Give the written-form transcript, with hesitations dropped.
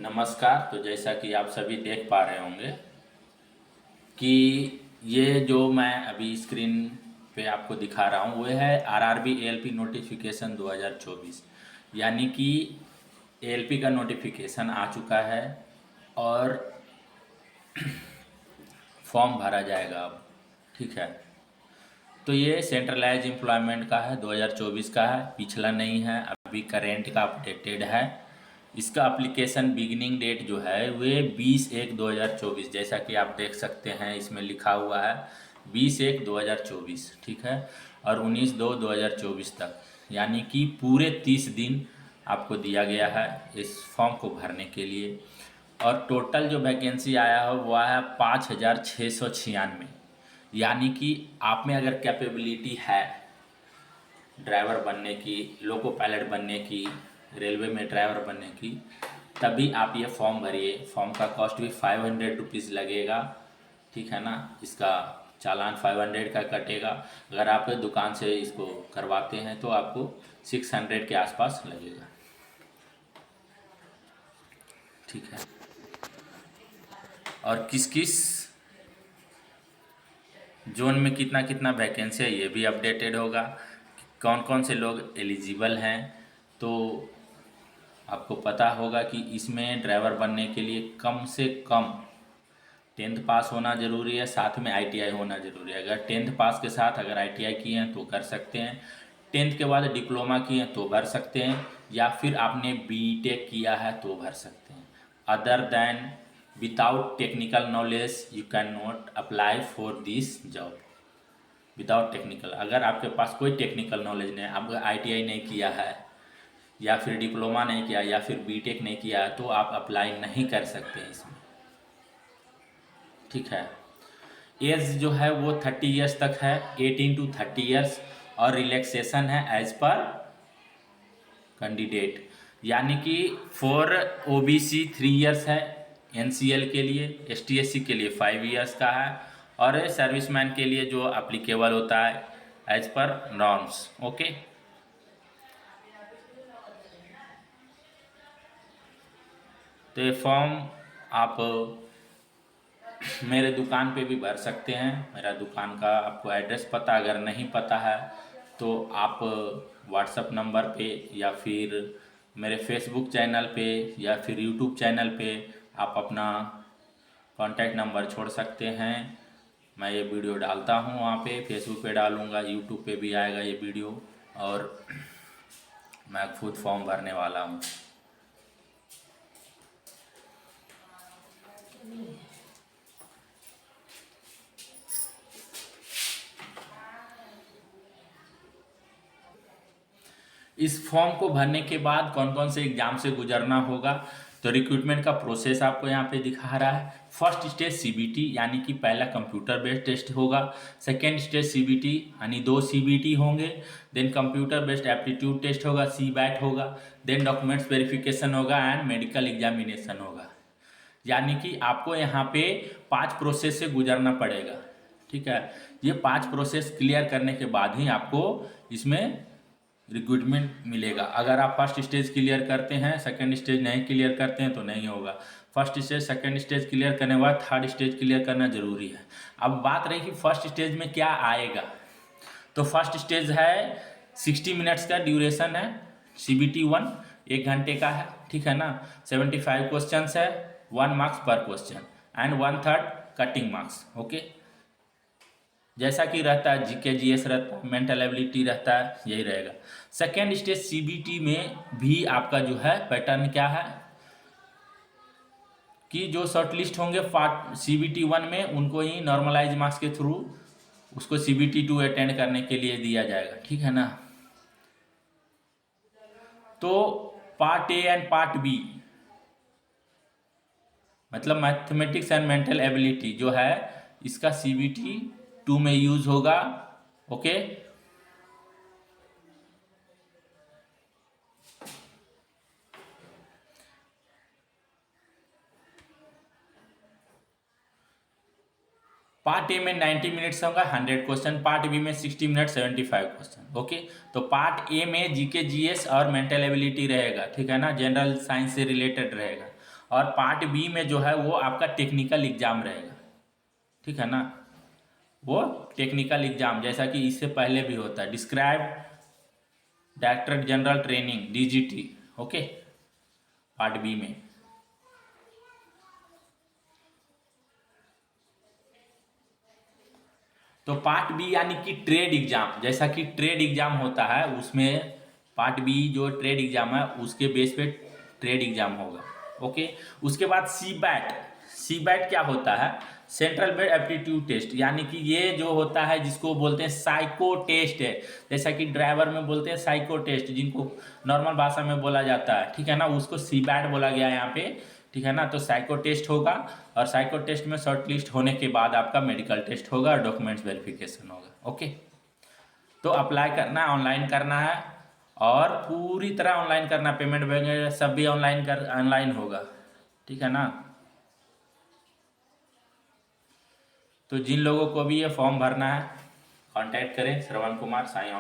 नमस्कार। तो जैसा कि आप सभी देख पा रहे होंगे कि ये जो मैं अभी स्क्रीन पे आपको दिखा रहा हूँ वो है आरआरबी एएलपी नोटिफिकेशन 2024। यानी कि एएलपी का नोटिफिकेशन आ चुका है और फॉर्म भरा जाएगा अब। ठीक है, तो ये सेंट्रलाइज एम्प्लॉयमेंट का है, 2024 का है, पिछला नहीं है, अभी करेंट का अपडेटेड है। इसका एप्लीकेशन बिगिनिंग डेट जो है वे 20/1/2024, जैसा कि आप देख सकते हैं इसमें लिखा हुआ है 20/1/2024। ठीक है, और 19/2/2024 तक, यानी कि पूरे 30 दिन आपको दिया गया है इस फॉर्म को भरने के लिए। और टोटल जो वैकेंसी आया है वो आया 5,696। यानी कि आप में अगर कैपेबिलिटी है ड्राइवर बनने की, लोको पायलट बनने की, रेलवे में ड्राइवर बनने की, तभी आप ये फॉर्म भरिए। फॉर्म का कॉस्ट भी 500 रुपीज़ लगेगा। ठीक है ना, इसका चालान 500 का कटेगा। अगर आप दुकान से इसको करवाते हैं तो आपको 600 के आसपास लगेगा। ठीक है, और किस किस जोन में कितना कितना वैकेंसी है ये भी अपडेटेड होगा, कौन कौन से लोग एलिजिबल हैं। तो आपको पता होगा कि इसमें ड्राइवर बनने के लिए कम से कम 10th पास होना ज़रूरी है, साथ में आईटीआई होना ज़रूरी है। अगर 10th पास के साथ अगर आईटीआई किए हैं तो कर सकते हैं, 10th के बाद डिप्लोमा किए हैं तो भर सकते हैं, या फिर आपने बीटेक किया है तो भर सकते हैं। Other than without technical knowledge you can not apply for this job. Without technical, अगर आपके पास कोई टेक्निकल नॉलेज नहीं, आप आईटीआई नहीं किया है या फिर डिप्लोमा नहीं किया या फिर बीटेक नहीं किया है तो आप अप्लाई नहीं कर सकते हैं इसमें। ठीक है, एज जो है वो 30 ईयर्स तक है, 18 to 30 ईयर्स, और रिलैक्सेशन है एज पर कैंडिडेट। यानी कि फॉर ओबीसी 3 ईयर्स है, एनसीएल के लिए, एसटीएससी के लिए 5 ईयर्स का है, और सर्विसमैन के लिए जो अप्लीकेबल होता है एज पर नॉर्म्स। ओके, तो ये फॉर्म आप मेरे दुकान पे भी भर सकते हैं। मेरा दुकान का आपको एड्रेस पता अगर नहीं पता है तो आप व्हाट्सएप नंबर पे या फिर मेरे फेसबुक चैनल पे या फिर यूट्यूब चैनल पे आप अपना कॉन्टैक्ट नंबर छोड़ सकते हैं। मैं ये वीडियो डालता हूँ वहाँ पे, फेसबुक पे डालूँगा, यूट्यूब पे भी आएगा ये वीडियो, और मैं खुद फॉर्म भरने वाला हूँ। इस फॉर्म को भरने के बाद कौन कौन से एग्जाम से गुजरना होगा, तो रिक्रूटमेंट का प्रोसेस आपको यहाँ पे दिखा रहा है। फर्स्ट स्टेज सीबीटी, यानी कि पहला कंप्यूटर बेस्ड टेस्ट होगा। सेकेंड स्टेज सीबीटी यानी 2 सीबीटी होंगे। Then computer based aptitude test होगा, सीबैट होगा। देन डॉक्यूमेंट्स वेरिफिकेशन होगा एंड मेडिकल एग्जामिनेशन होगा। यानी कि आपको यहाँ पे 5 प्रोसेस से गुजरना पड़ेगा। ठीक है, ये 5 प्रोसेस क्लियर करने के बाद ही आपको इसमें रिक्रूटमेंट मिलेगा। अगर आप फर्स्ट स्टेज क्लियर करते हैं, सेकंड स्टेज नहीं क्लियर करते हैं तो नहीं होगा। First stage second stage clear करने के बाद थर्ड स्टेज क्लियर करना जरूरी है। अब बात रही कि फर्स्ट स्टेज में क्या आएगा, तो फर्स्ट स्टेज है 60 मिनट्स का ड्यूरेशन है, CBT 1 1 घंटे का है। ठीक है ना, 75 क्वेश्चन है, 1 मार्क्स पर question and 1/3 cutting marks. Okay, जैसा कि रहता है जीके जीएस रहता है, मेंटल एबिलिटी रहता है, यही रहेगा। सेकेंड स्टेज सीबीटी में भी आपका जो है पैटर्न क्या है कि जो शॉर्टलिस्ट होंगे पार्ट CBT 1 में उनको ही नॉर्मलाइज मार्क्स के थ्रू उसको CBT 2 अटेंड करने के लिए दिया जाएगा। ठीक है ना, तो part A and part B मतलब मैथमेटिक्स एंड मेंटल एबिलिटी जो है इसका CBT 2 में यूज होगा। ओके, पार्ट ए में 90 मिनट्स होगा, 100 क्वेश्चन। पार्ट बी में 60 मिनट 75 क्वेश्चन। ओके, तो पार्ट ए में जीके जीएस और मेंटल एबिलिटी रहेगा। ठीक है ना, जनरल साइंस से रिलेटेड रहेगा। और पार्ट बी में जो है वो आपका टेक्निकल एग्जाम रहेगा, ठीक है ना। वो टेक्निकल एग्जाम जैसा कि इससे पहले भी होता है, describe director general training DGT, okay, part B में। तो पार्ट बी यानी कि ट्रेड एग्जाम, जैसा कि ट्रेड एग्जाम होता है उसमें पार्ट बी जो ट्रेड एग्जाम है उसके बेस पे ट्रेड एग्जाम होगा, ओके। उसके बाद सी बैट, सी बैट क्या होता है, सेंट्रल बेड एप्टीट्यूड टेस्ट, यानी कि ये जो होता है जिसको बोलते हैं साइको टेस्ट है, जैसा कि ड्राइवर में बोलते हैं साइको टेस्ट, जिनको नॉर्मल भाषा में बोला जाता है, ठीक है ना, उसको सी बैट बोला गया है यहाँ पे, ठीक है ना। तो साइको टेस्ट होगा और साइको टेस्ट में शॉर्ट लिस्ट होने के बाद आपका मेडिकल टेस्ट होगा और डॉक्यूमेंट्स वेरिफिकेशन होगा, ओके। तो अप्लाई करना है, ऑनलाइन करना है और पूरी तरह ऑनलाइन करना, पेमेंट वगैरह सब भी ऑनलाइन होगा, ठीक है ना। तो जिन लोगों को भी ये फॉर्म भरना है कांटेक्ट करें श्रवण कुमार साई